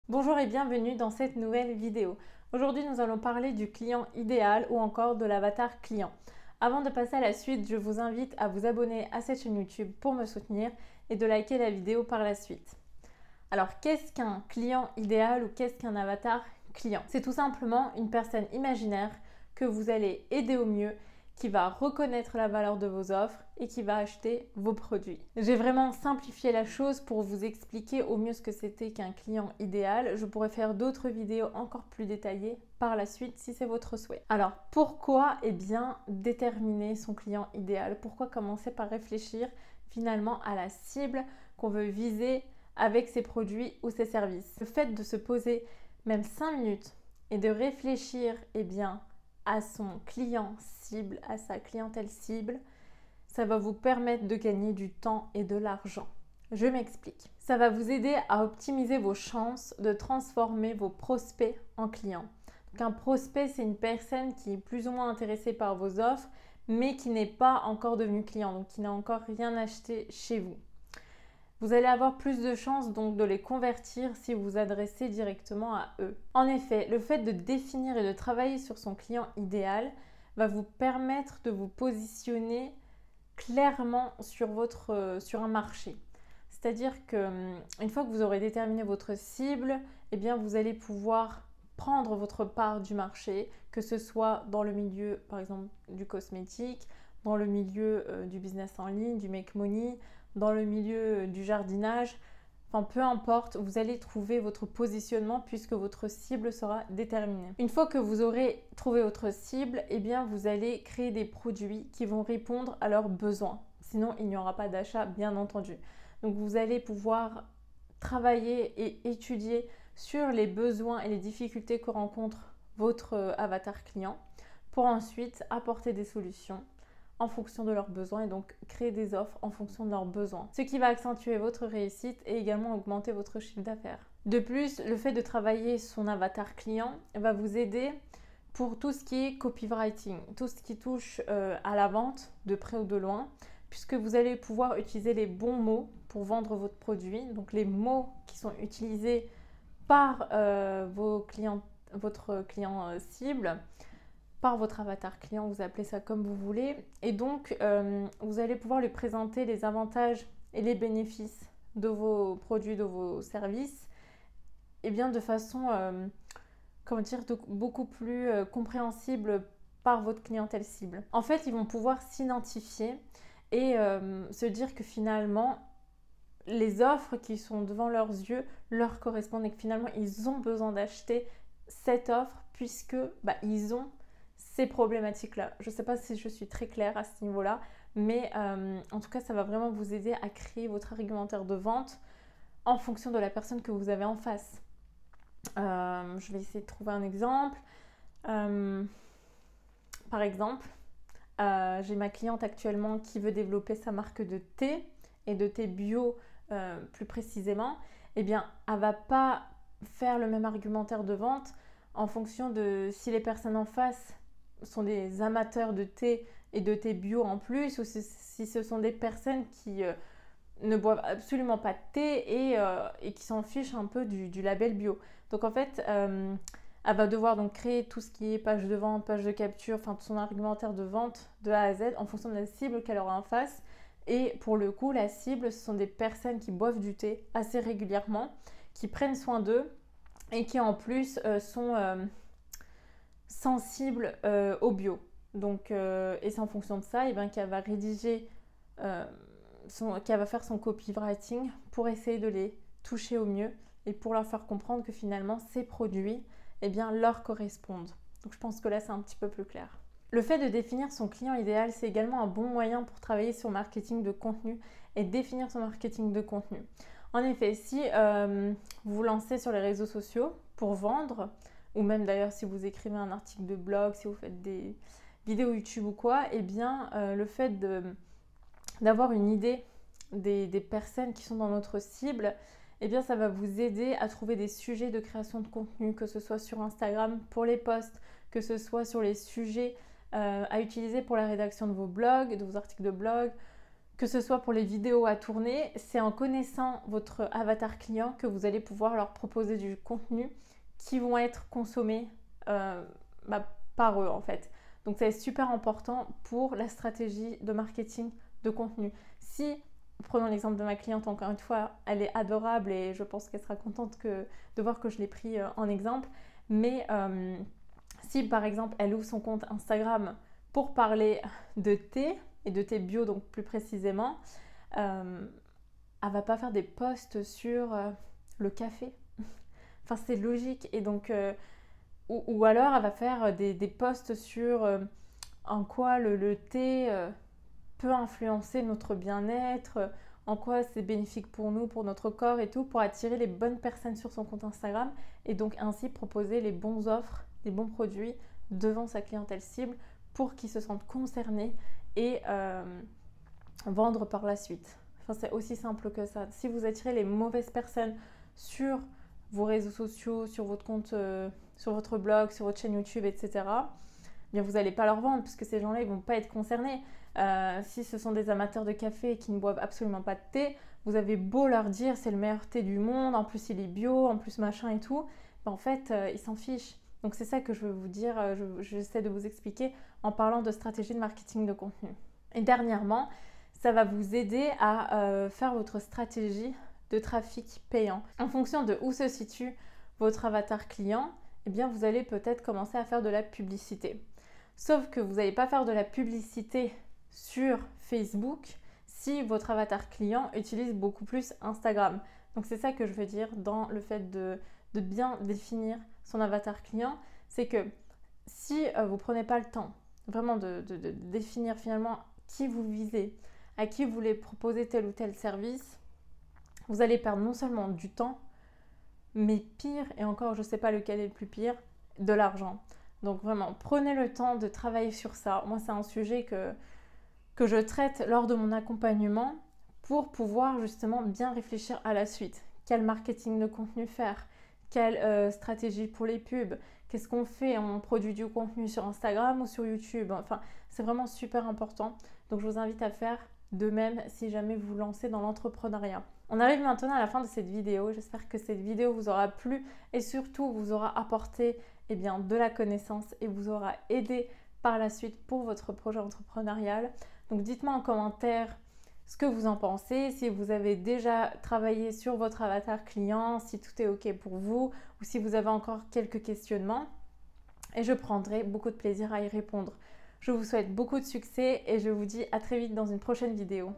Bonjour et bienvenue dans cette nouvelle vidéo. Aujourd'hui, nous allons parler du client idéal ou encore de l'avatar client. Avant de passer à la suite, je vous invite à vous abonner à cette chaîne YouTube pour me soutenir et de liker la vidéo par la suite. Alors, qu'est-ce qu'un client idéal ou qu'est-ce qu'un avatar client? C'est tout simplement une personne imaginaire que vous allez aider au mieux, qui va reconnaître la valeur de vos offres et qui va acheter vos produits. J'ai vraiment simplifié la chose pour vous expliquer au mieux ce que c'était qu'un client idéal. Je pourrais faire d'autres vidéos encore plus détaillées par la suite si c'est votre souhait. Alors pourquoi déterminer son client idéal? Pourquoi commencer par réfléchir finalement à la cible qu'on veut viser avec ses produits ou ses services? Le fait de se poser même 5 minutes et de réfléchir à son client cible, à sa clientèle cible, ça va vous permettre de gagner du temps et de l'argent. Je m'explique. Ça va vous aider à optimiser vos chances de transformer vos prospects en clients. Donc un prospect, c'est une personne qui est plus ou moins intéressée par vos offres, mais qui n'est pas encore devenu client, donc qui n'a encore rien acheté chez vous. Vous allez avoir plus de chances donc de les convertir si vous vous adressez directement à eux. En effet, le fait de définir et de travailler sur son client idéal va vous permettre de vous positionner clairement sur un marché. C'est-à-dire que une fois que vous aurez déterminé votre cible, vous allez pouvoir prendre votre part du marché, que ce soit dans le milieu par exemple du cosmétique, dans le milieu du business en ligne, du make money, dans le milieu du jardinage, enfin peu importe, vous allez trouver votre positionnement puisque votre cible sera déterminée. Une fois que vous aurez trouvé votre cible, vous allez créer des produits qui vont répondre à leurs besoins. Sinon, il n'y aura pas d'achat, bien entendu. Donc vous allez pouvoir travailler et étudier sur les besoins et les difficultés que rencontre votre avatar client pour ensuite apporter des solutions en fonction de leurs besoins et donc créer des offres en fonction de leurs besoins. Ce qui va accentuer votre réussite et également augmenter votre chiffre d'affaires. De plus, le fait de travailler son avatar client va vous aider pour tout ce qui est copywriting, tout ce qui touche à la vente de près ou de loin, puisque vous allez pouvoir utiliser les bons mots pour vendre votre produit. Donc les mots qui sont utilisés par votre client cible, par votre avatar client, vous appelez ça comme vous voulez. Et donc, vous allez pouvoir lui présenter les avantages et les bénéfices de vos produits, de vos services, de façon, beaucoup plus compréhensible par votre clientèle cible. En fait, ils vont pouvoir s'identifier et se dire que finalement, les offres qui sont devant leurs yeux leur correspondent et que finalement, ils ont besoin d'acheter cette offre puisque ils ont ces problématiques-là. Je ne sais pas si je suis très claire à ce niveau-là, mais en tout cas, ça va vraiment vous aider à créer votre argumentaire de vente en fonction de la personne que vous avez en face. Je vais essayer de trouver un exemple. Par exemple, j'ai ma cliente actuellement qui veut développer sa marque de thé et de thé bio plus précisément. Elle ne va pas faire le même argumentaire de vente en fonction de si les personnes en face sont des amateurs de thé et de thé bio en plus, ou si ce sont des personnes qui ne boivent absolument pas de thé et qui s'en fichent un peu du label bio. Donc en fait, elle va devoir donc créer tout ce qui est page de vente, page de capture, enfin tout son argumentaire de vente de A à Z en fonction de la cible qu'elle aura en face. Et pour le coup, la cible, ce sont des personnes qui boivent du thé assez régulièrement, qui prennent soin d'eux et qui en plus sont sensibles au bio. Donc, et c'est en fonction de ça qu'elle va rédiger, qu'elle va faire son copywriting pour essayer de les toucher au mieux et pour leur faire comprendre que finalement ces produits leur correspondent. Donc je pense que là c'est un petit peu plus clair. Le fait de définir son client idéal, c'est également un bon moyen pour travailler sur le marketing de contenu et définir son marketing de contenu. En effet, si vous vous lancez sur les réseaux sociaux pour vendre, ou même d'ailleurs si vous écrivez un article de blog, si vous faites des vidéos YouTube ou quoi, le fait d'avoir une idée des personnes qui sont dans notre cible, ça va vous aider à trouver des sujets de création de contenu, que ce soit sur Instagram pour les posts, que ce soit sur les sujets à utiliser pour la rédaction de vos blogs, de vos articles de blog, que ce soit pour les vidéos à tourner, c'est en connaissant votre avatar client que vous allez pouvoir leur proposer du contenu qui vont être consommés par eux en fait. Donc c'est super important pour la stratégie de marketing de contenu. Si, prenons l'exemple de ma cliente encore une fois, elle est adorable et je pense qu'elle sera contente de voir que je l'ai pris en exemple, mais si par exemple elle ouvre son compte Instagram pour parler de thé et de thé bio donc plus précisément, elle va pas faire des posts sur le café. Enfin c'est logique et donc ou alors elle va faire des posts sur en quoi le thé peut influencer notre bien-être, en quoi c'est bénéfique pour nous, pour notre corps et tout, pour attirer les bonnes personnes sur son compte Instagram et donc ainsi proposer les bonnes offres, les bons produits devant sa clientèle cible pour qu'ils se sentent concernés et vendre par la suite. Enfin, c'est aussi simple que ça. Si vous attirez les mauvaises personnes sur vos réseaux sociaux, sur votre compte, sur votre blog, sur votre chaîne YouTube, etc., bien vous n'allez pas leur vendre puisque ces gens-là, ils ne vont pas être concernés. Si ce sont des amateurs de café et qui ne boivent absolument pas de thé, vous avez beau leur dire c'est le meilleur thé du monde, en plus il est bio, en plus machin et tout, ben en fait, ils s'en fichent. Donc c'est ça que je veux vous dire, j'essaie de vous expliquer en parlant de stratégie de marketing de contenu. Et dernièrement, ça va vous aider à faire votre stratégie de trafic payant. En fonction de où se situe votre avatar client, eh bien vous allez peut-être commencer à faire de la publicité. Sauf que vous n'allez pas faire de la publicité sur Facebook si votre avatar client utilise beaucoup plus Instagram. Donc c'est ça que je veux dire dans le fait de bien définir son avatar client, c'est que si vous ne prenez pas le temps vraiment de définir finalement qui vous visez, à qui vous voulez proposer tel ou tel service, vous allez perdre non seulement du temps, mais pire, et encore je ne sais pas lequel est le plus pire, de l'argent. Donc vraiment, prenez le temps de travailler sur ça. Moi, c'est un sujet que je traite lors de mon accompagnement pour pouvoir justement bien réfléchir à la suite. Quel marketing de contenu faire? Quelle stratégie pour les pubs? Qu'est-ce qu'on fait? On produit du contenu sur Instagram ou sur YouTube? Enfin, c'est vraiment super important. Donc, je vous invite à faire de même si jamais vous vous lancez dans l'entrepreneuriat. On arrive maintenant à la fin de cette vidéo. J'espère que cette vidéo vous aura plu et surtout vous aura apporté de la connaissance et vous aura aidé par la suite pour votre projet entrepreneurial. Donc, dites-moi en commentaire ce que vous en pensez, si vous avez déjà travaillé sur votre avatar client, si tout est OK pour vous ou si vous avez encore quelques questionnements. Et je prendrai beaucoup de plaisir à y répondre. Je vous souhaite beaucoup de succès et je vous dis à très vite dans une prochaine vidéo.